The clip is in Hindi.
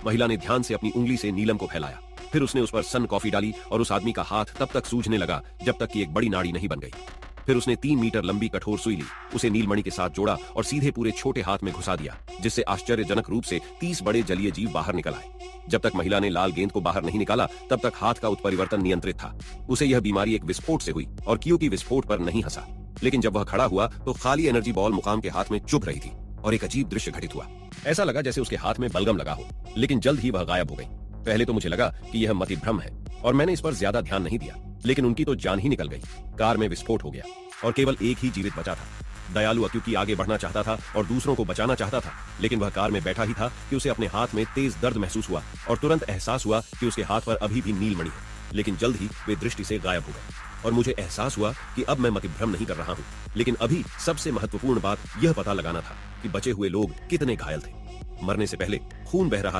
महिला ने ध्यान से अपनी उंगली से नीलम को फैलाया। फिर उसने उस पर सन कॉफी डाली और उस आदमी का हाथ तब तक सूजने लगा जब तक कि एक बड़ी नाड़ी नहीं बन गई। फिर उसने 3 मीटर लंबी कठोर सुई ली, उसे नीलमणि के साथ जोड़ा और सीधे पूरे छोटे हाथ में घुसा दिया, जिससे आश्चर्यजनक रूप से 30 बड़े जलीय जीव बाहर निकल आए। जब तक महिला ने लाल गेंद को बाहर नहीं निकाला तब तक हाथ का उत्परिवर्तन नियंत्रित था। उसे यह बीमारी एक विस्फोट से हुई और कियोकी विस्फोट पर नहीं हंसा, लेकिन जब वह खड़ा हुआ तो खाली एनर्जी बॉल मुकाम के हाथ में चुभ रही थी और एक अजीब दृश्य घटित हुआ। ऐसा लगा जैसे उसके हाथ में बलगम लगा हो, लेकिन जल्द ही वह गायब हो गई। पहले तो मुझे लगा कि यह मतिभ्रम है और मैंने इस पर ज्यादा ध्यान नहीं दिया, लेकिन उनकी तो जान ही निकल गई। कार में विस्फोट हो गया और केवल एक ही जीवित बचा था। दयालु अक्यूकी आगे बढ़ना चाहता था और दूसरों को बचाना चाहता था, लेकिन वह कार में बैठा ही था कि उसे अपने हाथ में तेज दर्द महसूस हुआ और तुरंत एहसास हुआ कि उसके हाथ पर अभी भी नीलमणि है। लेकिन जल्द ही वे दृष्टि से गायब हो गए और मुझे एहसास हुआ कि अब मैं मतिभ्रम नहीं कर रहा हूँ। लेकिन अभी सबसे महत्वपूर्ण बात यह पता लगाना था कि बचे हुए लोग कितने घायल थे। मरने से पहले खून बह रहा